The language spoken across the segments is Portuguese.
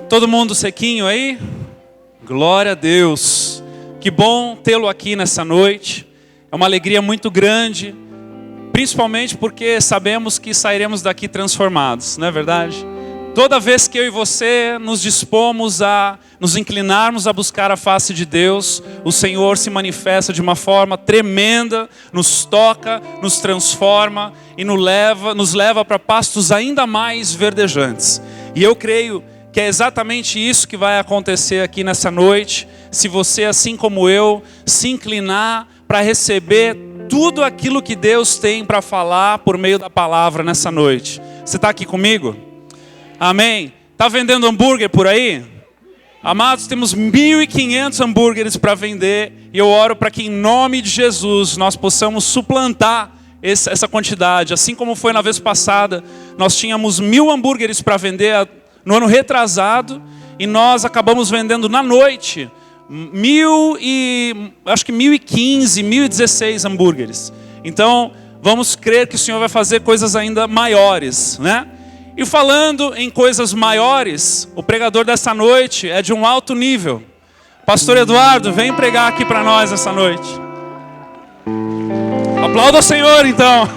Todo mundo sequinho aí? Glória a Deus. Que bom tê-lo aqui nessa noite. É uma alegria muito grande, principalmente porque sabemos que sairemos daqui transformados, não é verdade? Toda vez que eu e você nos dispomos a nos inclinarmos a buscar a face de Deus, o Senhor se manifesta de uma forma tremenda, nos toca, nos transforma e nos leva para pastos ainda mais verdejantes. E eu creio que é exatamente isso que vai acontecer aqui nessa noite, se você, assim como eu, se inclinar para receber tudo aquilo que Deus tem para falar por meio da palavra nessa noite. Você está aqui comigo? Amém? Está vendendo hambúrguer por aí? Amados, temos 1.500 hambúrgueres para vender, e eu oro para que em nome de Jesus nós possamos suplantar essa quantidade. Assim como foi na vez passada, nós tínhamos 1.000 hambúrgueres para vender no ano retrasado, e nós acabamos vendendo na noite 1.015, 1.016 hambúrgueres. Então, vamos crer que o Senhor vai fazer coisas ainda maiores, né? E falando em coisas maiores, o pregador dessa noite é de um alto nível. Pastor Eduardo, vem pregar aqui para nós essa noite. Aplauda o Senhor, então.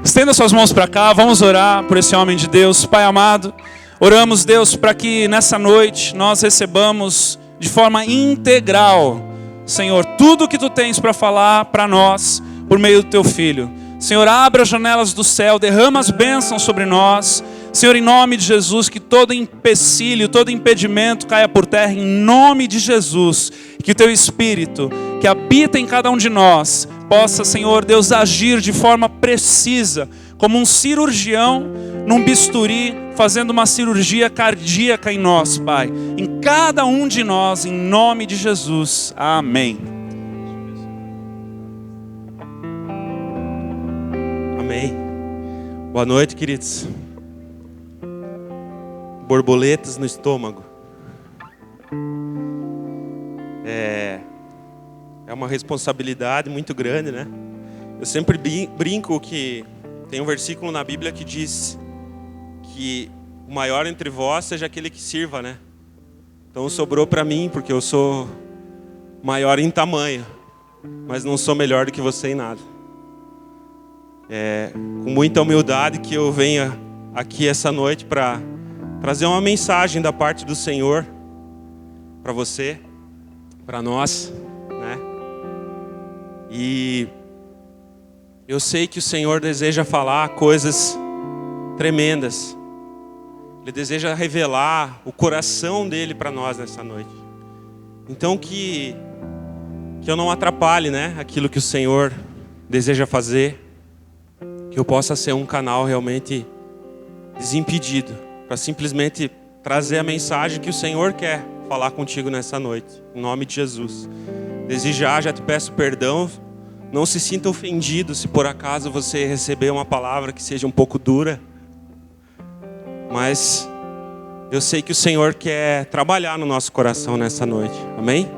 Estenda suas mãos para cá, vamos orar por esse homem de Deus. Pai amado, oramos, Deus, para que nessa noite nós recebamos de forma integral, Senhor, tudo o que Tu tens para falar para nós, por meio do Teu Filho. Senhor, abra as janelas do céu, derrama as bênçãos sobre nós. Senhor, em nome de Jesus, que todo empecilho, todo impedimento caia por terra, em nome de Jesus. Que o Teu Espírito, que habita em cada um de nós, possa, Senhor Deus, agir de forma precisa, como um cirurgião num bisturi, fazendo uma cirurgia cardíaca em nós, Pai. Em cada um de nós, em nome de Jesus. Amém. Amém. Boa noite, queridos. Borboletas no estômago. É uma responsabilidade muito grande, né? Eu sempre brinco que tem um versículo na Bíblia que diz que o maior entre vós seja aquele que sirva, né? Então sobrou para mim, porque eu sou maior em tamanho, mas não sou melhor do que você em nada. Com muita humildade que eu venha aqui essa noite para trazer uma mensagem da parte do Senhor para você, para nós, né? E eu sei que o Senhor deseja falar coisas tremendas. Ele deseja revelar o coração dele para nós nessa noite. Então que eu não atrapalhe, né, aquilo que o Senhor deseja fazer. Que eu possa ser um canal realmente desimpedido, para simplesmente trazer a mensagem que o Senhor quer falar contigo nessa noite, em nome de Jesus. Desde já te peço perdão, não se sinta ofendido se por acaso você receber uma palavra que seja um pouco dura, mas eu sei que o Senhor quer trabalhar no nosso coração nessa noite, amém?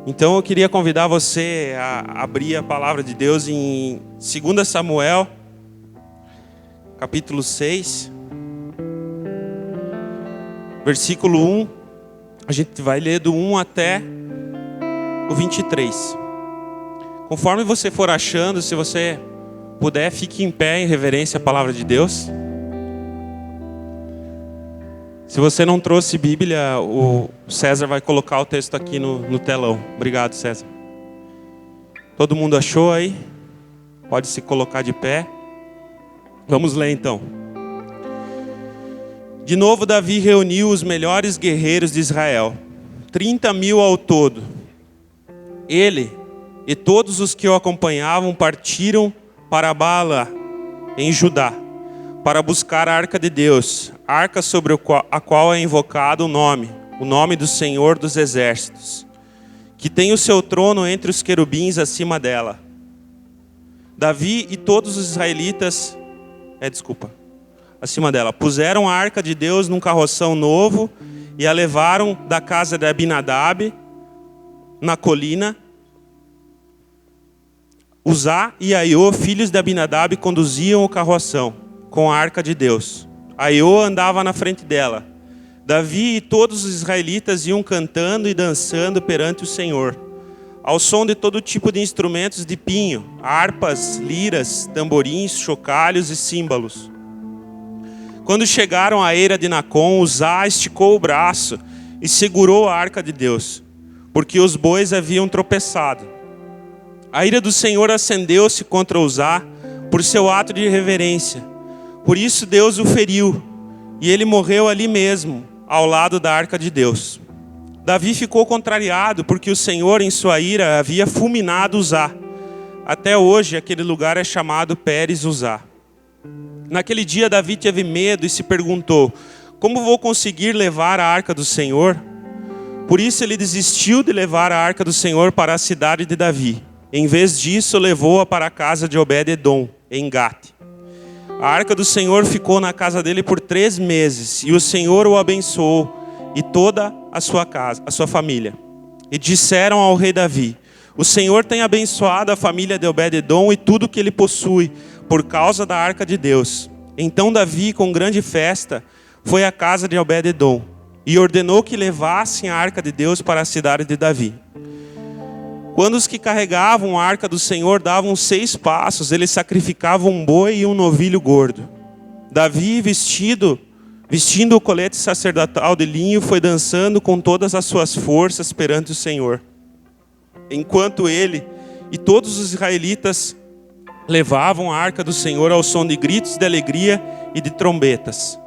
Então eu queria convidar você a abrir a palavra de Deus em 2 Samuel, capítulo 6, versículo 1, a gente vai ler do 1 até o 23. Conforme você for achando, se você puder, fique em pé em reverência à palavra de Deus. Se você não trouxe Bíblia, o César vai colocar o texto aqui no telão. Obrigado, César. Todo mundo achou aí? Pode se colocar de pé. Vamos ler então. De novo Davi reuniu os melhores guerreiros de Israel, 30.000 ao todo. Ele e todos os que o acompanhavam partiram para Baala, em Judá, para buscar a arca de Deus, a arca sobre a qual é invocado o nome do Senhor dos Exércitos, que tem o seu trono entre os querubins acima dela. Davi e todos os israelitas acima dela, puseram a arca de Deus num carroção novo e a levaram da casa de Abinadab na colina. Uzá e Aiô, filhos de Abinadab, conduziam o carroção, com a arca de Deus. Aiô andava na frente dela. Davi e todos os israelitas iam cantando e dançando perante o Senhor, ao som de todo tipo de instrumentos de pinho, harpas, liras, tamborins, chocalhos e símbolos. Quando chegaram à eira de Nacon, Uzá esticou o braço e segurou a arca de Deus, porque os bois haviam tropeçado. A ira do Senhor acendeu-se contra Uzá por seu ato de irreverência. Por isso Deus o feriu, e ele morreu ali mesmo, ao lado da arca de Deus. Davi ficou contrariado, porque o Senhor em sua ira havia fulminado Uzá. Até hoje aquele lugar é chamado Pérez Uzá. Naquele dia Davi teve medo e se perguntou: como vou conseguir levar a arca do Senhor? Por isso ele desistiu de levar a arca do Senhor para a cidade de Davi. Em vez disso, levou-a para a casa de Obed-edom, em Gate. A arca do Senhor ficou na casa dele por 3 meses, e o Senhor o abençoou, e toda a sua casa, a sua família. E disseram ao rei Davi: o Senhor tem abençoado a família de Obed-edom e tudo que ele possui, por causa da arca de Deus. Então Davi, com grande festa, foi à casa de Obed-edom, e ordenou que levassem a arca de Deus para a cidade de Davi. Quando os que carregavam a arca do Senhor davam 6 passos, eles sacrificavam um boi e um novilho gordo. Davi, vestindo o colete sacerdotal de linho, foi dançando com todas as suas forças perante o Senhor, enquanto ele e todos os israelitas levavam a arca do Senhor ao som de gritos de alegria e de trombetas.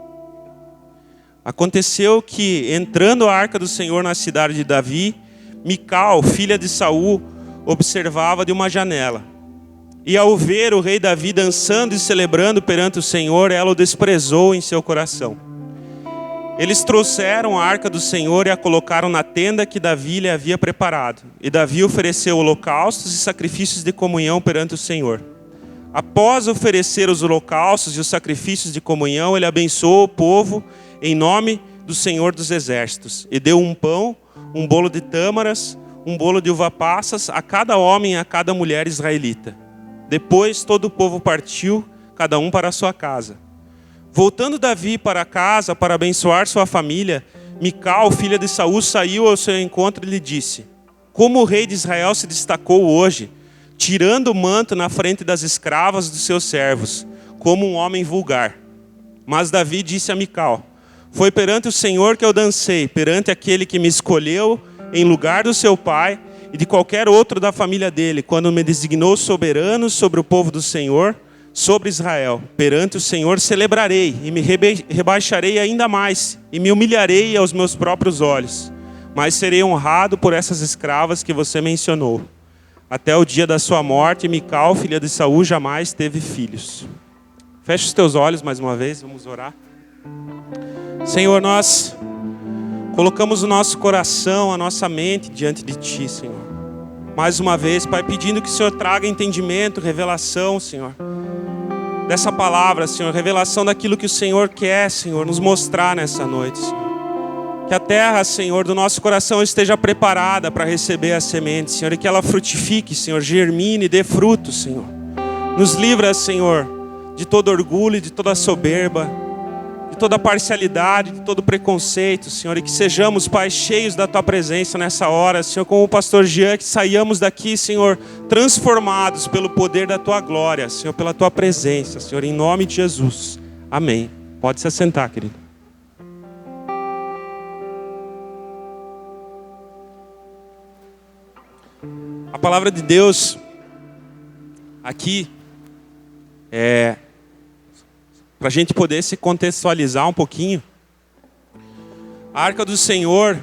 Aconteceu que, entrando a arca do Senhor na cidade de Davi, Mical, filha de Saul, observava de uma janela. E ao ver o rei Davi dançando e celebrando perante o Senhor, ela o desprezou em seu coração. Eles trouxeram a arca do Senhor e a colocaram na tenda que Davi lhe havia preparado. E Davi ofereceu holocaustos e sacrifícios de comunhão perante o Senhor. Após oferecer os holocaustos e os sacrifícios de comunhão, ele abençoou o povo em nome do Senhor dos Exércitos. E deu um pão, um bolo de tâmaras, um bolo de uva passas a cada homem e a cada mulher israelita. Depois todo o povo partiu, cada um para a sua casa. Voltando Davi para casa para abençoar sua família, Mical, filha de Saul, saiu ao seu encontro e lhe disse: como o rei de Israel se destacou hoje, tirando o manto na frente das escravas dos seus servos, como um homem vulgar. Mas Davi disse a Mical: foi perante o Senhor que eu dancei, perante aquele que me escolheu em lugar do seu pai e de qualquer outro da família dele, quando me designou soberano sobre o povo do Senhor, sobre Israel. Perante o Senhor celebrarei e me rebaixarei ainda mais e me humilharei aos meus próprios olhos. Mas serei honrado por essas escravas que você mencionou. Até o dia da sua morte, Mical, filha de Saul, jamais teve filhos. Feche os teus olhos mais uma vez, vamos orar. Senhor, nós colocamos o nosso coração, a nossa mente diante de Ti, Senhor. Mais uma vez, Pai, pedindo que o Senhor traga entendimento, revelação, Senhor, dessa palavra, Senhor, revelação daquilo que o Senhor quer, Senhor, nos mostrar nessa noite, Senhor. Que a terra, Senhor, do nosso coração esteja preparada para receber a semente, Senhor, e que ela frutifique, Senhor, germine, dê fruto, Senhor. Nos livra, Senhor, de todo orgulho, de toda soberba, de toda parcialidade, de todo preconceito, Senhor, e que sejamos, Pai, cheios da Tua presença nessa hora, Senhor, como o pastor Jean, que saiamos daqui, Senhor, transformados pelo poder da Tua glória, Senhor, pela Tua presença, Senhor, em nome de Jesus. Amém. Pode se assentar, querido. A palavra de Deus aqui para a gente poder se contextualizar um pouquinho. A arca do Senhor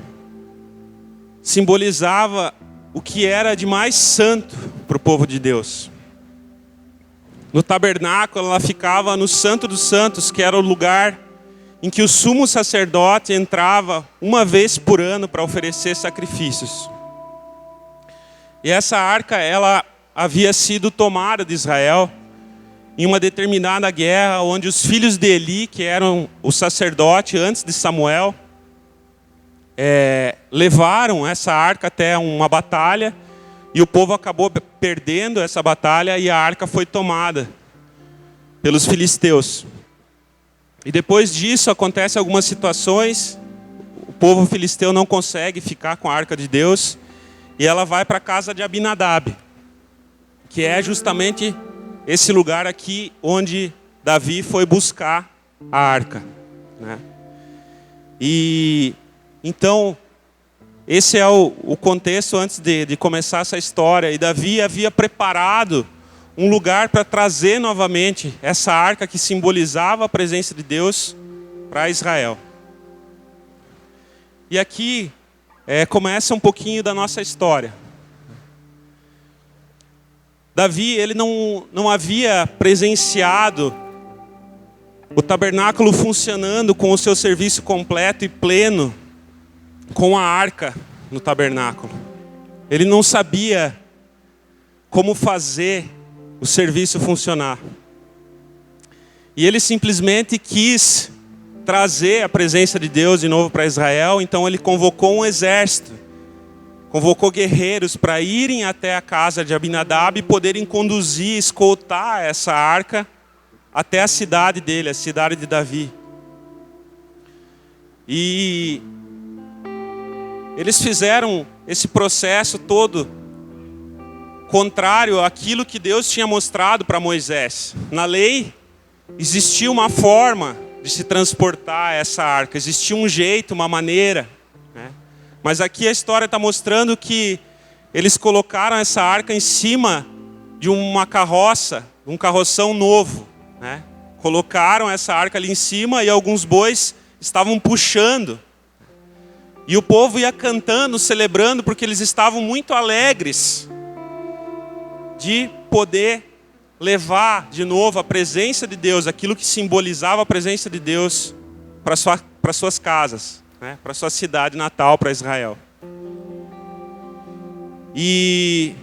simbolizava o que era de mais santo para o povo de Deus. No tabernáculo ela ficava no Santo dos Santos, que era o lugar em que o sumo sacerdote entrava uma vez por ano para oferecer sacrifícios. E essa arca, ela havia sido tomada de Israel em uma determinada guerra, onde os filhos de Eli, que eram o sacerdote antes de Samuel, levaram essa arca até uma batalha, e o povo acabou perdendo essa batalha, e a arca foi tomada pelos filisteus. E depois disso acontecem algumas situações. O povo filisteu não consegue ficar com a arca de Deus. E ela vai para a casa de Abinadab, que é justamente esse lugar aqui onde Davi foi buscar a arca, né? E então, esse é o contexto antes de começar essa história. E Davi havia preparado um lugar para trazer novamente essa arca que simbolizava a presença de Deus para Israel. E aqui começa um pouquinho da nossa história. Davi, ele não havia presenciado o tabernáculo funcionando com o seu serviço completo e pleno, com a arca no tabernáculo. Ele não sabia como fazer o serviço funcionar. E ele simplesmente quis trazer a presença de Deus de novo para Israel. Então ele convocou um exército, convocou guerreiros para irem até a casa de Abinadab e poderem conduzir, escoltar essa arca até a cidade dele, a cidade de Davi. E eles fizeram esse processo todo contrário àquilo que Deus tinha mostrado para Moisés. Na lei, existia uma forma de se transportar essa arca, existia um jeito, uma maneira, né? Mas aqui a história está mostrando que eles colocaram essa arca em cima de uma carroça, um carroção novo, né? Colocaram essa arca ali em cima e alguns bois estavam puxando. E o povo ia cantando, celebrando, porque eles estavam muito alegres de poder levar de novo a presença de Deus, aquilo que simbolizava a presença de Deus para suas casas, né? Para sua cidade natal, para Israel. E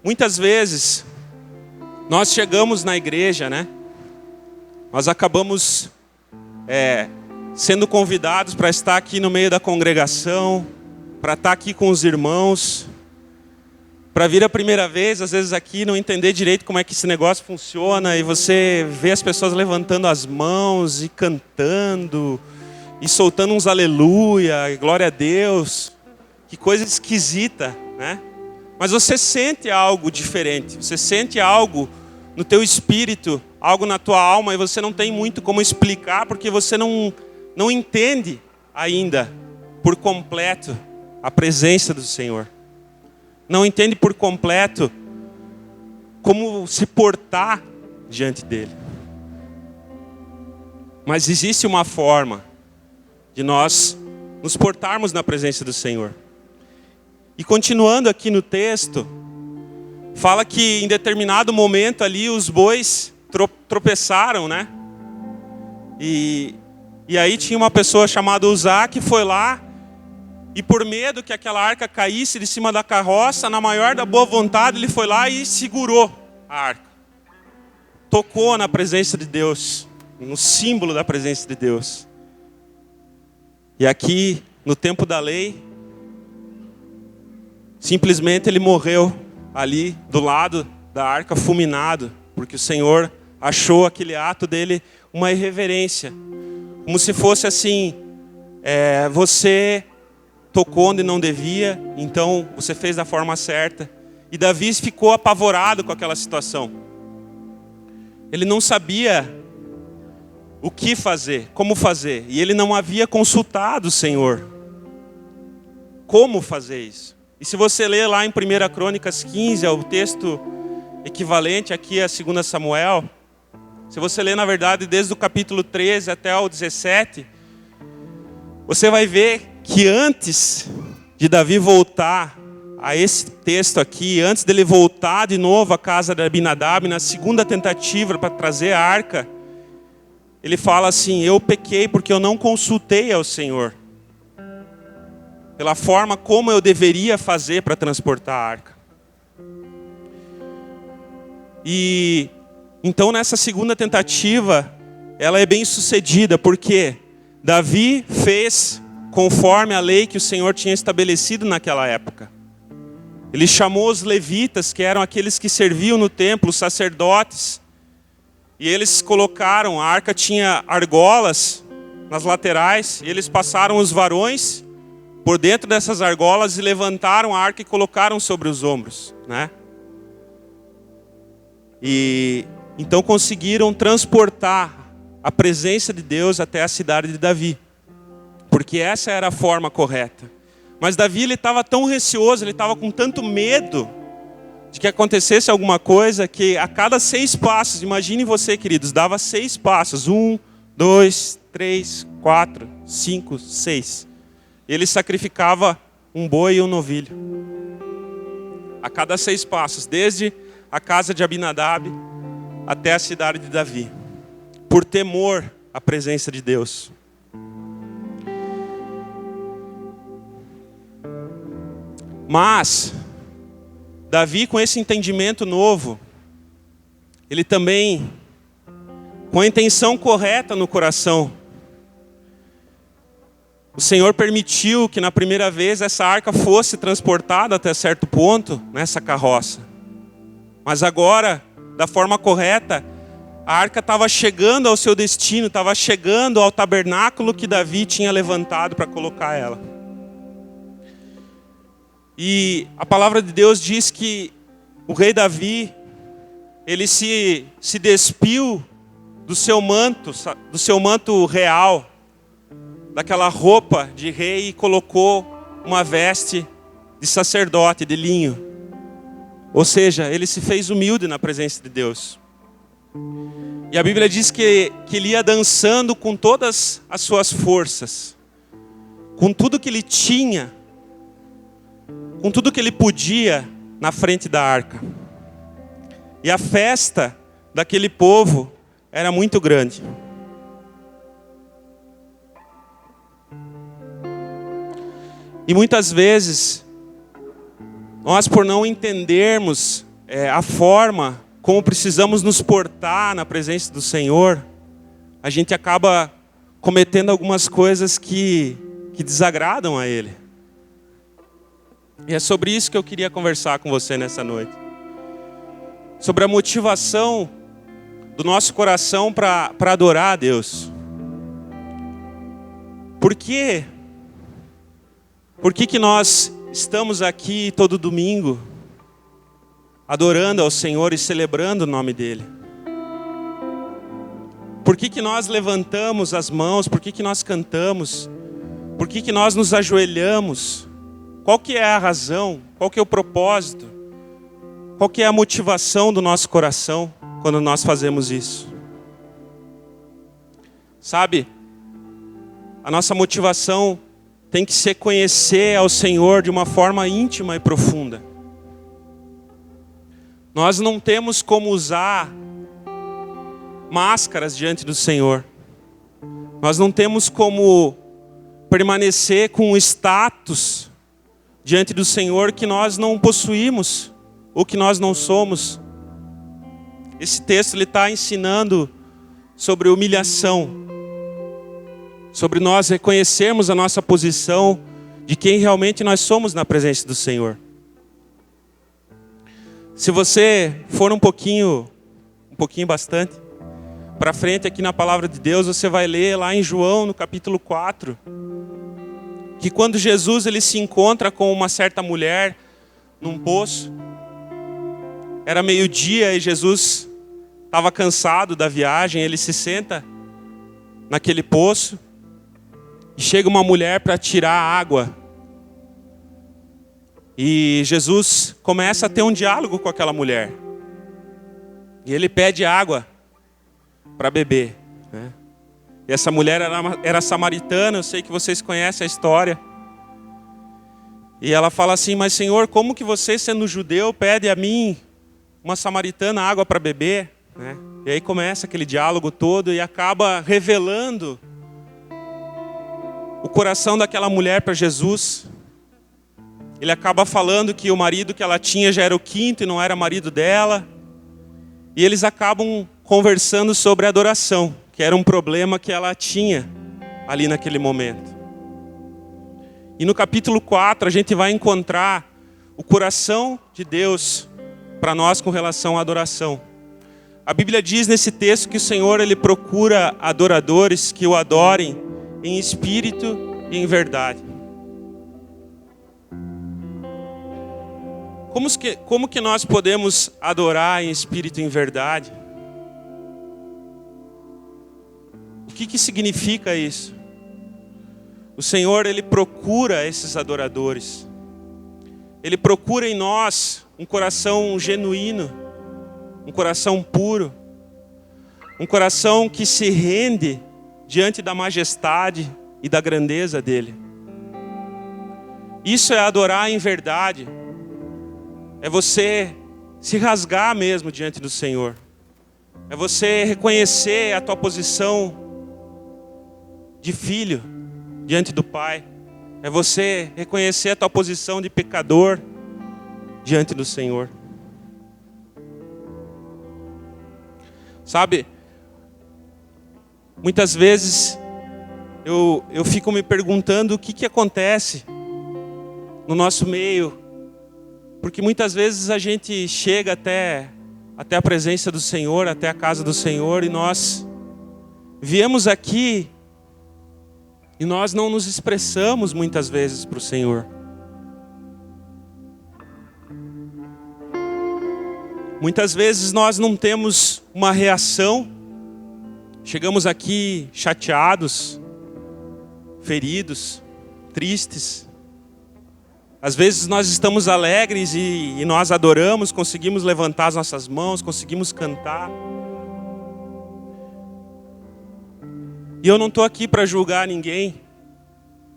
muitas vezes nós chegamos na igreja, né? Nós acabamos sendo convidados para estar aqui no meio da congregação, para estar aqui com os irmãos, para vir a primeira vez, às vezes aqui, não entender direito como é que esse negócio funciona, e você vê as pessoas levantando as mãos e cantando, e soltando uns aleluia, e glória a Deus. Que coisa esquisita, né? Mas você sente algo diferente, você sente algo no teu espírito, algo na tua alma, e você não tem muito como explicar, porque você não entende ainda por completo a presença do Senhor. Não entende por completo como se portar diante dele. Mas existe uma forma de nós nos portarmos na presença do Senhor. E continuando aqui no texto, fala que em determinado momento ali os bois tropeçaram, né? E aí tinha uma pessoa chamada Uzá que foi lá, e por medo que aquela arca caísse de cima da carroça, na maior da boa vontade, ele foi lá e segurou a arca. Tocou na presença de Deus, no símbolo da presença de Deus. E aqui, no tempo da lei, simplesmente ele morreu ali do lado da arca, fulminado, porque o Senhor achou aquele ato dele uma irreverência. Como se fosse assim, você tocou onde não devia, então você fez da forma certa. E Davi ficou apavorado com aquela situação. Ele não sabia o que fazer, como fazer. E ele não havia consultado o Senhor. Como fazer isso? E se você ler lá em 1 Crônicas 15, é o texto equivalente aqui a 2 Samuel. Se você ler, na verdade, desde o capítulo 13 até o 17, você vai ver que antes de Davi voltar a esse texto aqui, antes dele voltar de novo à casa de Abinadab, na segunda tentativa para trazer a arca, ele fala assim: eu pequei porque eu não consultei ao Senhor, pela forma como eu deveria fazer para transportar a arca. E então nessa segunda tentativa, ela é bem sucedida, porque Davi fez conforme a lei que o Senhor tinha estabelecido naquela época. Ele chamou os levitas, que eram aqueles que serviam no templo, os sacerdotes, E eles colocaram, a arca tinha argolas nas laterais, e eles passaram os varões por dentro dessas argolas e levantaram a arca e colocaram sobre os ombros, né? E então conseguiram transportar a presença de Deus até a cidade de Davi, porque essa era a forma correta. Mas Davi, ele estava tão receoso, ele estava com tanto medo de que acontecesse alguma coisa, que a cada 6 passos, imagine você, queridos, dava 6 passos, 1, 2, 3, 4, 5, 6. Ele sacrificava um boi e um novilho. A cada 6 passos, desde a casa de Abinadab até a cidade de Davi, por temor à presença de Deus. Mas Davi, com esse entendimento novo, ele também, com a intenção correta no coração, o Senhor permitiu que na primeira vez essa arca fosse transportada até certo ponto nessa carroça. Mas agora, da forma correta, a arca estava chegando ao seu destino, estava chegando ao tabernáculo que Davi tinha levantado para colocar ela. E a palavra de Deus diz que o rei Davi, ele se despiu do seu manto real, daquela roupa de rei, e colocou uma veste de sacerdote, de linho. Ou seja, ele se fez humilde na presença de Deus. E a Bíblia diz que ele ia dançando com todas as suas forças, com tudo que ele tinha, com tudo que ele podia na frente da arca. E a festa daquele povo era muito grande. E muitas vezes, nós, por não entendermos a forma como precisamos nos portar na presença do Senhor, a gente acaba cometendo algumas coisas que desagradam a Ele. E é sobre isso que eu queria conversar com você nessa noite. Sobre a motivação do nosso coração para adorar a Deus. Por quê? Por que nós estamos aqui todo domingo adorando ao Senhor e celebrando o nome dEle? Por que nós levantamos as mãos? Por que nós cantamos? Por que nós nos ajoelhamos? Qual que é a razão? Qual que é o propósito? Qual que é a motivação do nosso coração quando nós fazemos isso? Sabe, a nossa motivação tem que ser conhecer ao Senhor de uma forma íntima e profunda. Nós não temos como usar máscaras diante do Senhor. Nós não temos como permanecer com um status diante do Senhor que nós não possuímos, ou que nós não somos. Esse texto ele está ensinando sobre humilhação, sobre nós reconhecermos a nossa posição de quem realmente nós somos na presença do Senhor. Se você for um pouquinho bastante, para frente aqui na palavra de Deus, você vai ler lá em João, no capítulo 4, que quando Jesus ele se encontra com uma certa mulher num poço, era meio-dia e Jesus estava cansado da viagem, ele se senta naquele poço e chega uma mulher para tirar a água. E Jesus começa a ter um diálogo com aquela mulher. E ele pede água para beber, né? E essa mulher era samaritana, eu sei que vocês conhecem a história. E ela fala assim: mas Senhor, como que você, sendo judeu, pede a mim, uma samaritana, água para beber? Né? E aí começa aquele diálogo todo e acaba revelando o coração daquela mulher para Jesus. Ele acaba falando que o marido que ela tinha já era o 5º e não era marido dela. E eles acabam conversando sobre adoração, que era um problema que ela tinha ali naquele momento. E no capítulo 4 a gente vai encontrar o coração de Deus para nós com relação à adoração. A Bíblia diz nesse texto que o Senhor, Ele procura adoradores que o adorem em espírito e em verdade. Como que nós podemos adorar em espírito e em verdade? O que significa isso? O Senhor, Ele procura esses adoradores. Ele procura em nós um coração genuíno, um coração puro, um coração que se rende diante da majestade e da grandeza dEle. Isso é adorar em verdade. É você se rasgar mesmo diante do Senhor. É você reconhecer a tua posição de filho diante do Pai. É você reconhecer a tua posição de pecador diante do Senhor. Sabe, muitas vezes eu fico me perguntando o que acontece no nosso meio. Porque muitas vezes a gente chega até a presença do Senhor, até a casa do Senhor, e nós viemos aqui e nós não nos expressamos muitas vezes para o Senhor. Muitas vezes nós não temos uma reação, chegamos aqui chateados, feridos, tristes. Às vezes nós estamos alegres e nós adoramos, conseguimos levantar as nossas mãos, conseguimos cantar. E eu não estou aqui para julgar ninguém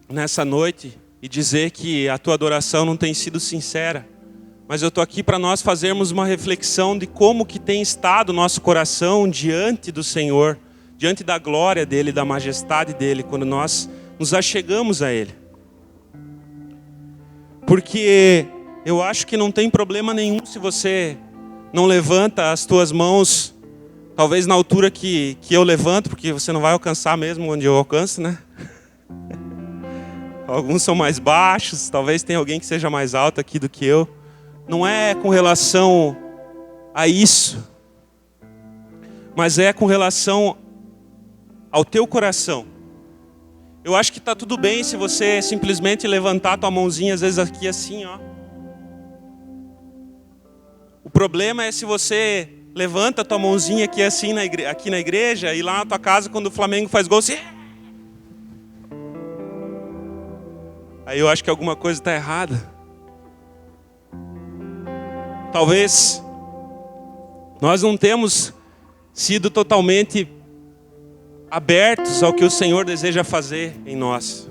nessa noite e dizer que a tua adoração não tem sido sincera. Mas eu estou aqui para nós fazermos uma reflexão de como que tem estado o nosso coração diante do Senhor, diante da glória dEle, da majestade dEle, quando nós nos achegamos a Ele. Porque eu acho que não tem problema nenhum se você não levanta as tuas mãos, talvez na altura que eu levanto, porque você não vai alcançar mesmo onde eu alcanço, né? Alguns são mais baixos, talvez tenha alguém que seja mais alto aqui do que eu. Não é com relação a isso, mas é com relação ao teu coração. Eu acho que está tudo bem se você simplesmente levantar a tua mãozinha, às vezes aqui assim, ó. O problema é se você levanta a tua mãozinha aqui assim aqui na igreja e lá na tua casa, quando o Flamengo faz gol, você... Aí eu acho que alguma coisa está errada. Talvez nós não temos sido totalmente abertos ao que o Senhor deseja fazer em nós.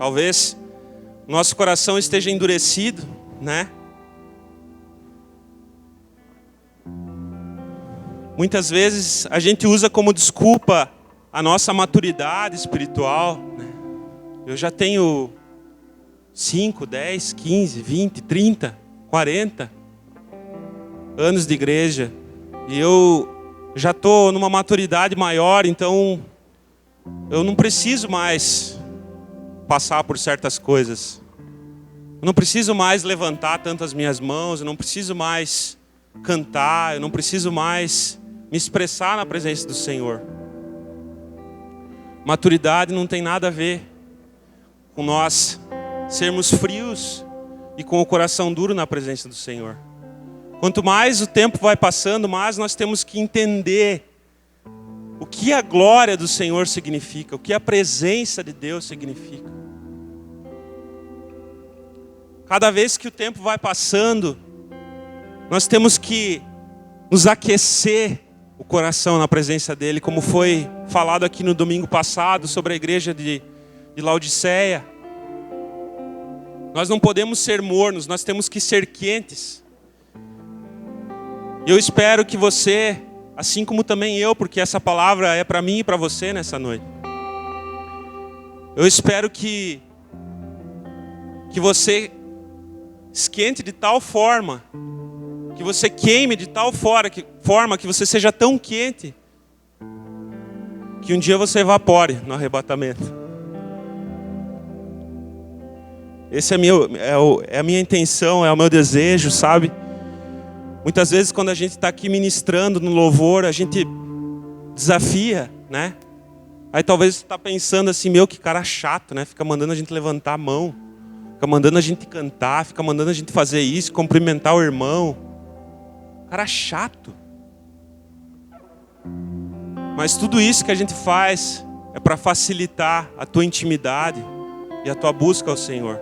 Talvez nosso coração esteja endurecido, né? Muitas vezes a gente usa como desculpa a nossa maturidade espiritual, né? Eu já tenho 5, 10, 15, 20, 30, 40 anos de igreja e eu já estou numa maturidade maior, então eu não preciso mais passar por certas coisas. Eu não preciso mais levantar tanto as minhas mãos, eu não preciso mais cantar, eu não preciso mais me expressar na presença do Senhor. Maturidade não tem nada a ver com nós sermos frios e com o coração duro na presença do Senhor. Quanto mais o tempo vai passando, mais nós temos que entender o que a glória do Senhor significa, o que a presença de Deus significa. Cada vez que o tempo vai passando, nós temos que nos aquecer o coração na presença dEle, como foi falado aqui no domingo passado sobre a igreja de Laodiceia. Nós não podemos ser mornos, nós temos que ser quentes. E eu espero que você, assim como também eu, porque essa palavra é para mim e para você nessa noite. Eu espero que você esquente de tal forma, que você queime de tal forma que você seja tão quente, que um dia você evapore no arrebatamento. Esse é a minha intenção, é o meu desejo, sabe? Muitas vezes quando a gente está aqui ministrando no louvor, a gente desafia, né? Aí talvez você está pensando assim, meu, que cara chato, né? Fica mandando a gente levantar a mão, fica mandando a gente cantar, fica mandando a gente fazer isso, cumprimentar o irmão. Cara chato. Mas tudo isso que a gente faz é para facilitar a tua intimidade e a tua busca ao Senhor.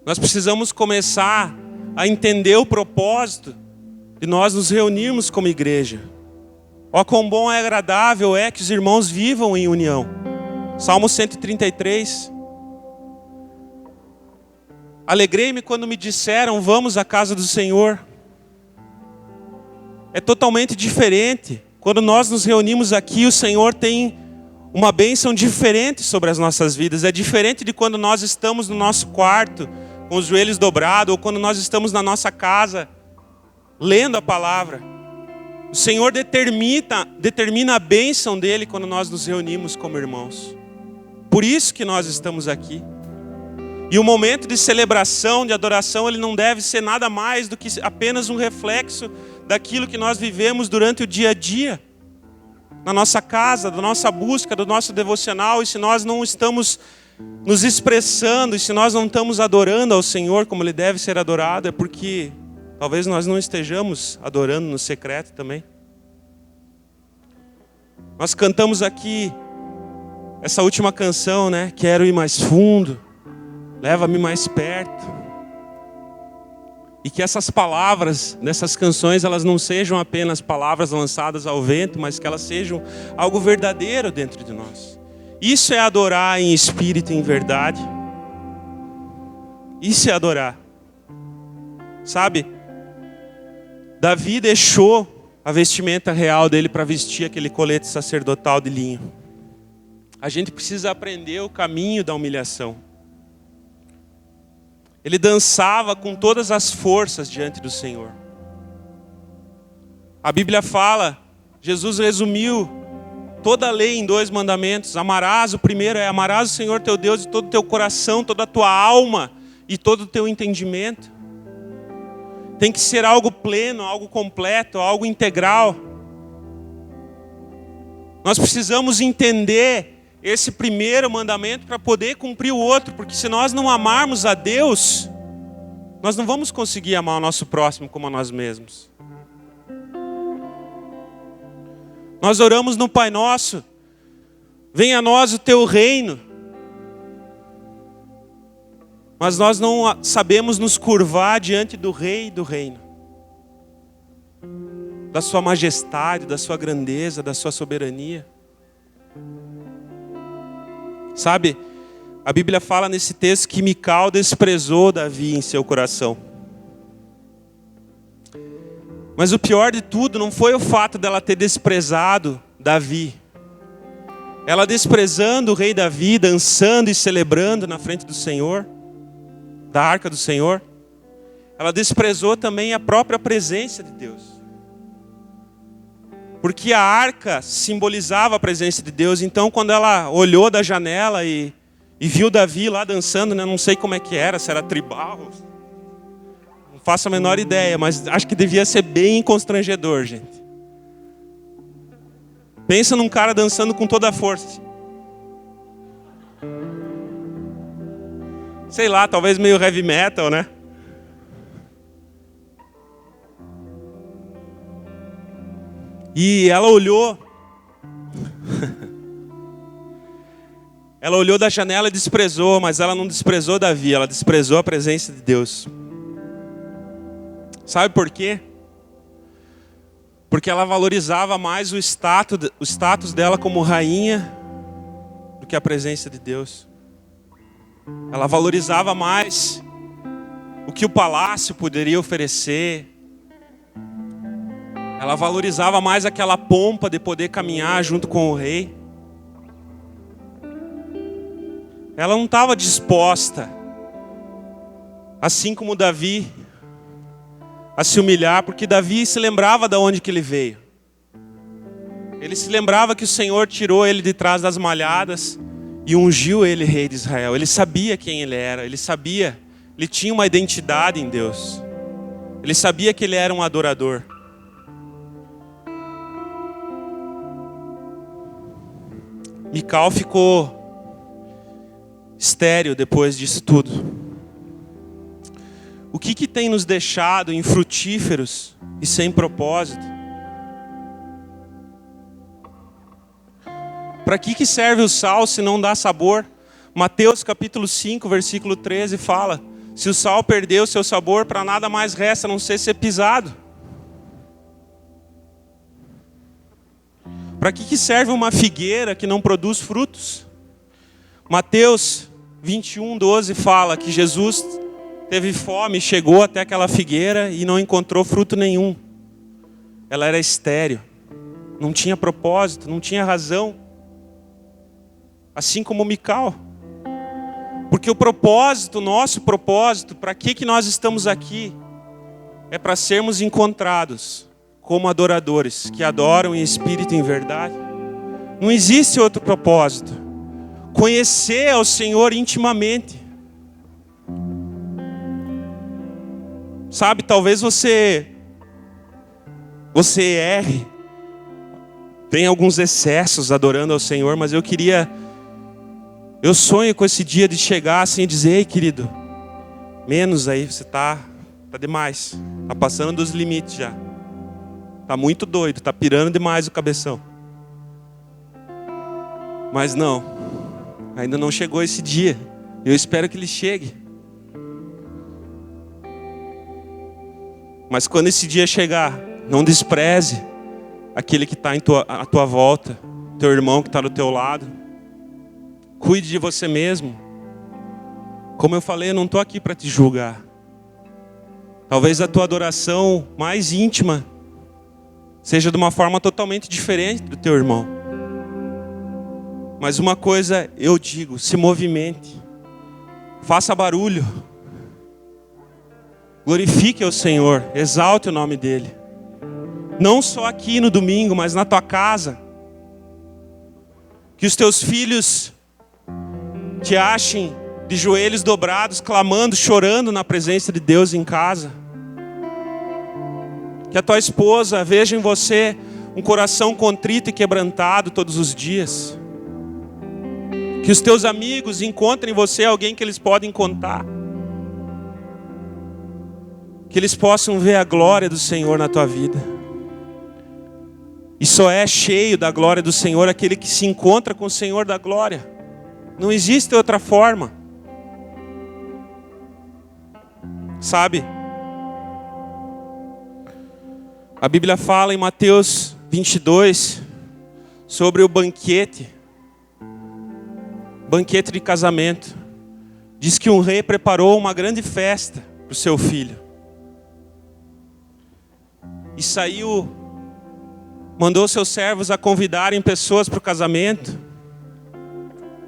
Nós precisamos começar a entender o propósito de nós nos reunirmos como igreja. Ó, quão bom e agradável é que os irmãos vivam em união. Salmo 133. Alegrei-me quando me disseram, vamos à casa do Senhor. É totalmente diferente. Quando nós nos reunimos aqui, o Senhor tem uma bênção diferente sobre as nossas vidas. É diferente de quando nós estamos no nosso quarto, com os joelhos dobrados, ou quando nós estamos na nossa casa, lendo a palavra. O Senhor determina a bênção dEle quando nós nos reunimos como irmãos. Por isso que nós estamos aqui. E o momento de celebração, de adoração, ele não deve ser nada mais do que apenas um reflexo daquilo que nós vivemos durante o dia a dia. Na nossa casa, da nossa busca, do nosso devocional. E se nós não estamos nos expressando, e se nós não estamos adorando ao Senhor como Ele deve ser adorado, é porque talvez nós não estejamos adorando no secreto também. Nós cantamos aqui essa última canção, né? Quero ir mais fundo, leva-me mais perto. E que essas palavras dessas canções, elas não sejam apenas palavras lançadas ao vento, mas que elas sejam algo verdadeiro dentro de nós. Isso é adorar em espírito e em verdade. Isso é adorar. Sabe? Davi deixou a vestimenta real dele para vestir aquele colete sacerdotal de linho. A gente precisa aprender o caminho da humilhação. Ele dançava com todas as forças diante do Senhor. A Bíblia fala, Jesus resumiu toda a lei em 2 mandamentos. Amarás, o primeiro é amarás o Senhor teu Deus de todo o teu coração, toda a tua alma e todo o teu entendimento. Tem que ser algo pleno, algo completo, algo integral. Nós precisamos entender esse primeiro mandamento para poder cumprir o outro, porque se nós não amarmos a Deus, nós não vamos conseguir amar o nosso próximo como a nós mesmos. Nós oramos no Pai Nosso, venha a nós o teu reino, mas nós não sabemos nos curvar diante do Rei do reino, da sua majestade, da sua grandeza, da sua soberania. Sabe, a Bíblia fala nesse texto que Mical desprezou Davi em seu coração. Mas o pior de tudo não foi o fato dela ter desprezado Davi. Ela desprezando o rei Davi, dançando e celebrando na frente do Senhor, da arca do Senhor. Ela desprezou também a própria presença de Deus. Porque a arca simbolizava a presença de Deus. Então quando ela olhou da janela e viu Davi lá dançando, né? Não sei como é que era, se era tribal. Não faço a menor ideia, mas acho que devia ser bem constrangedor, gente. Pensa num cara dançando com toda a força. Sei lá, talvez meio heavy metal, né? E ela olhou. Ela olhou da janela e desprezou, mas ela não desprezou Davi, ela desprezou a presença de Deus. Sabe por quê? Porque ela valorizava mais o status dela como rainha do que a presença de Deus. Ela valorizava mais o que o palácio poderia oferecer. Ela valorizava mais aquela pompa de poder caminhar junto com o rei. Ela não estava disposta, assim como Davi, a se humilhar, porque Davi se lembrava de onde que ele veio. Ele se lembrava que o Senhor tirou ele de trás das malhadas e ungiu ele rei de Israel. Ele sabia quem ele era, ele sabia, ele tinha uma identidade em Deus. Ele sabia que ele era um adorador. Mical ficou estéril depois disso tudo. O que tem nos deixado infrutíferos e sem propósito? Para que serve o sal se não dá sabor? Mateus capítulo 5, versículo 13 fala: se o sal perdeu o seu sabor, para nada mais resta a não ser pisado. Para que serve uma figueira que não produz frutos? Mateus 21, 12 fala que Jesus teve fome, chegou até aquela figueira e não encontrou fruto nenhum. Ela era estéril, não tinha propósito, não tinha razão. Assim como Mical. Porque o propósito, nosso propósito, para que nós estamos aqui, é para sermos encontrados como adoradores, que adoram em espírito e em verdade. Não existe outro propósito. Conhecer ao Senhor intimamente. Sabe, talvez você erre, tem alguns excessos adorando ao Senhor, mas eu sonho com esse dia de chegar assim e dizer: ei, querido, menos aí, você tá demais, tá passando dos limites já, tá muito doido, tá pirando demais o cabeção. Mas não, ainda não chegou esse dia, eu espero que ele chegue. Mas quando esse dia chegar, não despreze aquele que está à tua volta, teu irmão que está do teu lado. Cuide de você mesmo. Como eu falei, eu não estou aqui para te julgar. Talvez a tua adoração mais íntima seja de uma forma totalmente diferente do teu irmão. Mas uma coisa eu digo: se movimente, faça barulho. Glorifique ao Senhor, exalte o nome dEle. Não só aqui no domingo, mas na tua casa. Que os teus filhos te achem de joelhos dobrados, clamando, chorando na presença de Deus em casa. Que a tua esposa veja em você um coração contrito e quebrantado todos os dias. Que os teus amigos encontrem em você alguém que eles podem contar. Que eles possam ver a glória do Senhor na tua vida. E só é cheio da glória do Senhor aquele que se encontra com o Senhor da glória. Não existe outra forma. Sabe? A Bíblia fala em Mateus 22 sobre o banquete de casamento. Diz que um rei preparou uma grande festa para o seu filho. E mandou seus servos a convidarem pessoas para o casamento.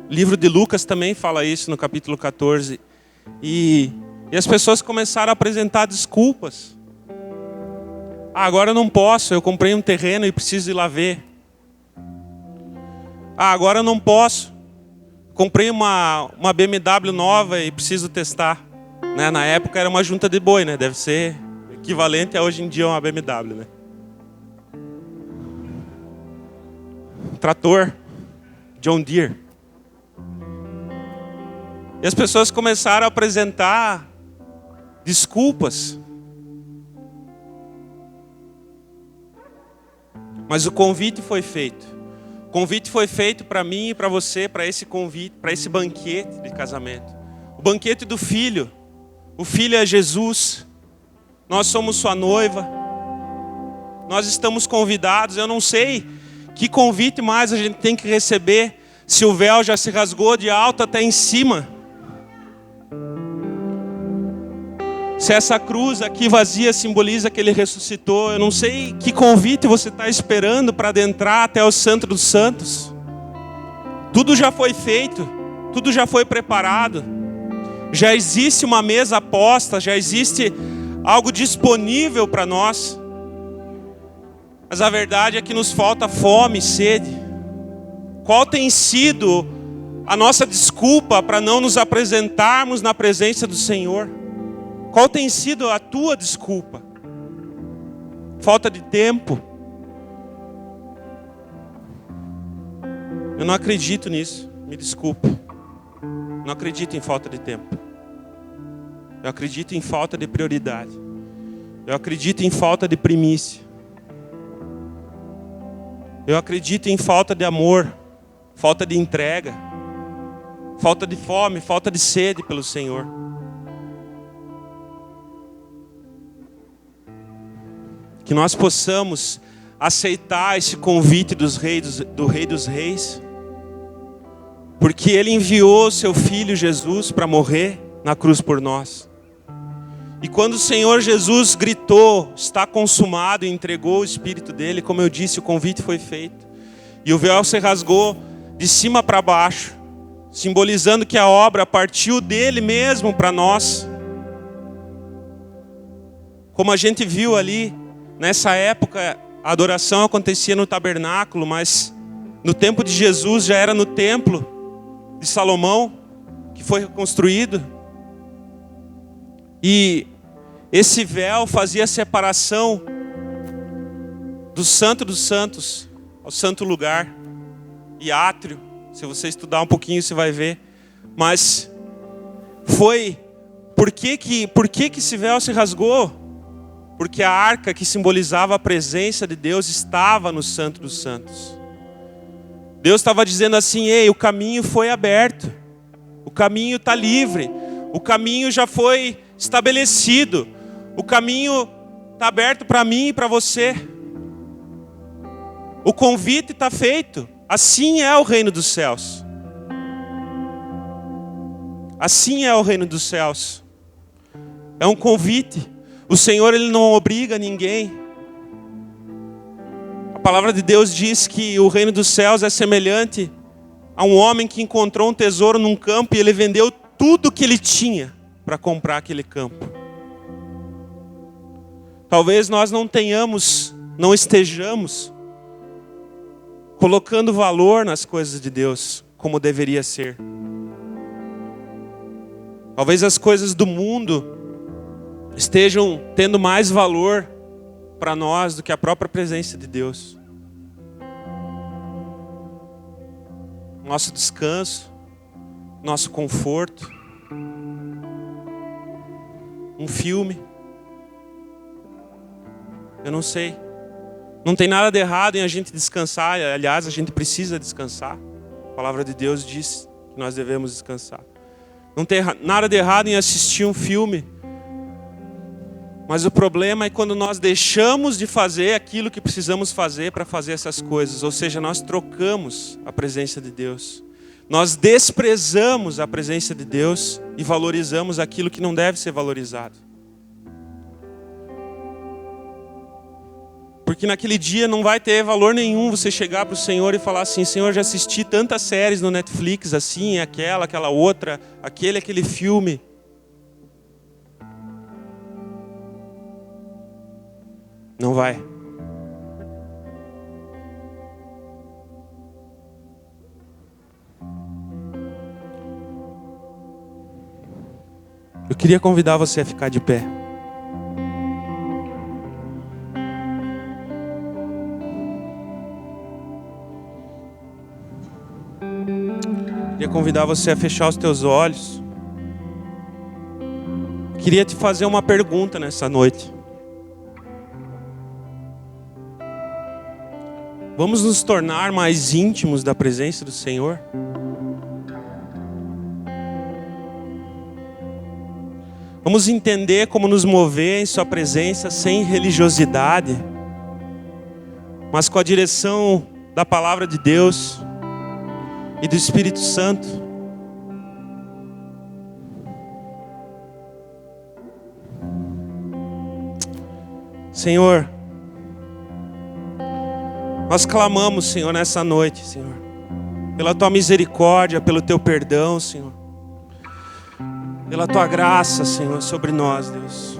O livro de Lucas também fala isso no capítulo 14. E as pessoas começaram a apresentar desculpas. Agora eu não posso, eu comprei um terreno e preciso ir lá ver. Agora eu não posso, comprei uma BMW nova e preciso testar. Né? Na época era uma junta de boi, né? Deve ser equivalente a hoje em dia uma BMW, né? Trator, John Deere. E as pessoas começaram a apresentar desculpas. Mas o convite foi feito. O convite foi feito para mim e para você, para esse convite, para esse banquete de casamento. O banquete do Filho. O Filho é Jesus. Nós somos sua noiva. Nós estamos convidados. Eu não sei que convite mais a gente tem que receber se o véu já se rasgou de alto até em cima. Se essa cruz aqui vazia simboliza que Ele ressuscitou. Eu não sei que convite você está esperando para adentrar até o Santo dos Santos. Tudo já foi feito. Tudo já foi preparado. Já existe uma mesa posta. Já existe algo disponível para nós. Mas a verdade é que nos falta fome e sede. Qual tem sido a nossa desculpa para não nos apresentarmos na presença do Senhor? Qual tem sido a tua desculpa? Falta de tempo? Eu não acredito nisso, me desculpe. Não acredito em falta de tempo. Eu acredito em falta de prioridade. Eu acredito em falta de primícia. Eu acredito em falta de amor, falta de entrega, falta de fome, falta de sede pelo Senhor. Que nós possamos aceitar esse convite do Rei dos Reis, porque Ele enviou o Seu Filho Jesus para morrer na cruz por nós. E quando o Senhor Jesus gritou, está consumado, e entregou o Espírito dele, como eu disse, o convite foi feito. E o véu se rasgou de cima para baixo, simbolizando que a obra partiu dele mesmo para nós. Como a gente viu ali, nessa época, a adoração acontecia no tabernáculo, mas no tempo de Jesus já era no templo de Salomão, que foi reconstruído. E esse véu fazia a separação do Santo dos Santos ao Santo Lugar e átrio. Se você estudar um pouquinho, você vai ver. Mas foi... Por que esse véu se rasgou? Porque a arca que simbolizava a presença de Deus estava no Santo dos Santos. Deus estava dizendo assim: ei, o caminho foi aberto. O caminho está livre. O caminho já foi estabelecido. O caminho está aberto para mim e para você. O convite está feito. Assim é o reino dos céus. Assim é o reino dos céus. É um convite. O Senhor, Ele não obriga ninguém. A palavra de Deus diz que o reino dos céus é semelhante a um homem que encontrou um tesouro num campo e ele vendeu tudo que ele tinha para comprar aquele campo. Talvez nós não estejamos colocando valor nas coisas de Deus como deveria ser. Talvez as coisas do mundo estejam tendo mais valor para nós do que a própria presença de Deus. Nosso descanso, nosso conforto, um filme. Eu não sei. Não tem nada de errado em a gente descansar. Aliás, a gente precisa descansar. A palavra de Deus diz que nós devemos descansar. Não tem nada de errado em assistir um filme. Mas o problema é quando nós deixamos de fazer aquilo que precisamos fazer para fazer essas coisas. Ou seja, nós trocamos a presença de Deus. Nós desprezamos a presença de Deus e valorizamos aquilo que não deve ser valorizado. Porque naquele dia não vai ter valor nenhum você chegar para o Senhor e falar assim: Senhor, já assisti tantas séries no Netflix, assim, aquela outra, aquele filme. Não vai. Eu queria convidar você a ficar de pé. Queria convidar você a fechar os teus olhos. Queria te fazer uma pergunta nessa noite. Vamos nos tornar mais íntimos da presença do Senhor? Vamos entender como nos mover em sua presença sem religiosidade, mas com a direção da palavra de Deus e do Espírito Santo. Senhor, nós clamamos, Senhor, nessa noite, Senhor, pela Tua misericórdia, pelo Teu perdão, Senhor, pela Tua graça, Senhor, sobre nós, Deus.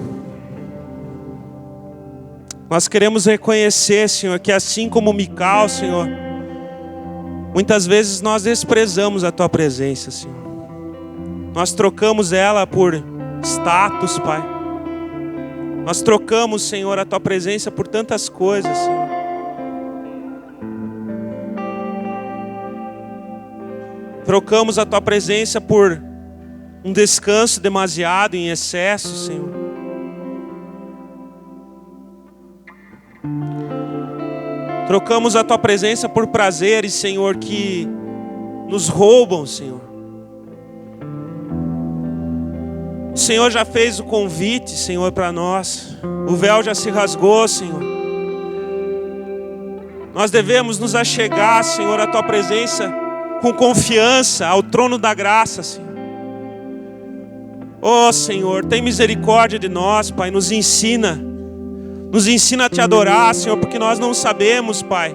Nós queremos reconhecer, Senhor, que assim como Mical, Senhor, muitas vezes nós desprezamos a Tua presença, Senhor. Nós trocamos ela por status, Pai. Nós trocamos, Senhor, a Tua presença por tantas coisas, Senhor. Trocamos a Tua presença por um descanso demasiado em excesso, Senhor. Trocamos a Tua presença por prazeres, Senhor, que nos roubam, Senhor. O Senhor já fez o convite, Senhor, para nós. O véu já se rasgou, Senhor. Nós devemos nos achegar, Senhor, à Tua presença com confiança, ao trono da graça, Senhor. Oh, Senhor, tem misericórdia de nós, Pai, nos ensina a Te adorar, Senhor, porque nós não sabemos, Pai.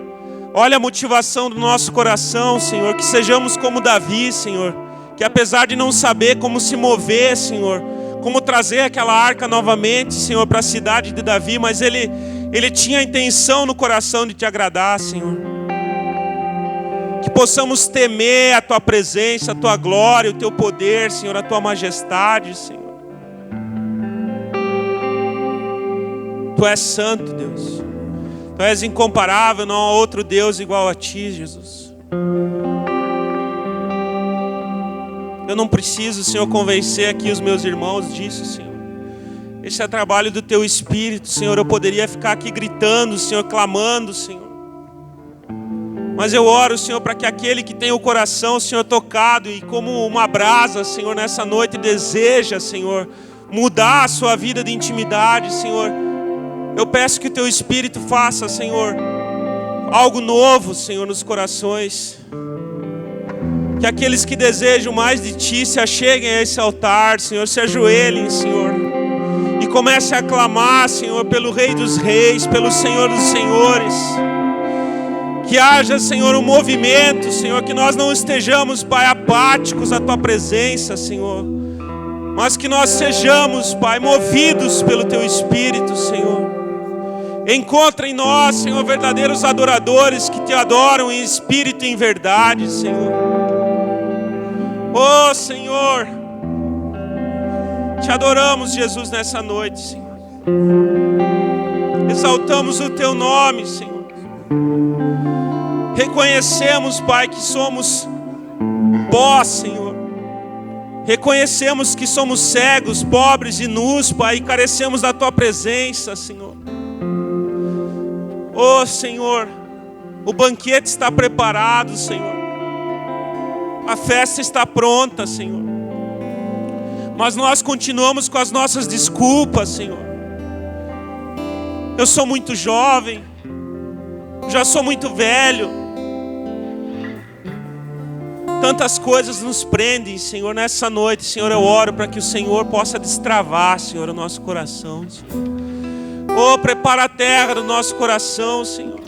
Olha a motivação do nosso coração, Senhor, que sejamos como Davi, Senhor, que apesar de não saber como se mover, Senhor, como trazer aquela arca novamente, Senhor, para a cidade de Davi, mas ele tinha a intenção no coração de Te agradar, Senhor. Que possamos temer a Tua presença, a Tua glória, o Teu poder, Senhor, a Tua majestade, Senhor. Tu és santo, Deus. Tu és incomparável, não há outro Deus igual a Ti, Jesus. Eu não preciso, Senhor, convencer aqui os meus irmãos disso, Senhor. Esse é trabalho do Teu Espírito, Senhor. Eu poderia ficar aqui gritando, Senhor, clamando, Senhor. Mas eu oro, Senhor, para que aquele que tem o coração, Senhor, tocado e como uma brasa, Senhor, nessa noite deseja, Senhor, mudar a sua vida de intimidade, Senhor. Eu peço que o Teu Espírito faça, Senhor, algo novo, Senhor, nos corações. Que aqueles que desejam mais de Ti se acheguem a esse altar, Senhor, se ajoelhem, Senhor, e comecem a clamar, Senhor, pelo Rei dos Reis, pelo Senhor dos Senhores. Que haja, Senhor, um movimento, Senhor, que nós não estejamos, Pai, apáticos à Tua presença, Senhor, mas que nós sejamos, Pai, movidos pelo Teu Espírito, Senhor. Encontra em nós, Senhor, verdadeiros adoradores que Te adoram em espírito e em verdade, Senhor. Oh, Senhor, Te adoramos, Jesus, nessa noite, Senhor. Exaltamos o Teu nome, Senhor. Reconhecemos, Pai, que somos pó, Senhor. Reconhecemos que somos cegos, pobres e nus, Pai, e carecemos da Tua presença, Senhor. Oh, Senhor, o banquete está preparado, Senhor. A festa está pronta, Senhor. Mas nós continuamos com as nossas desculpas, Senhor. Eu sou muito jovem, já sou muito velho. Tantas coisas nos prendem, Senhor, nessa noite, Senhor, eu oro para que o Senhor possa destravar, Senhor, o nosso coração, Senhor. Oh, prepara a terra do nosso coração, Senhor.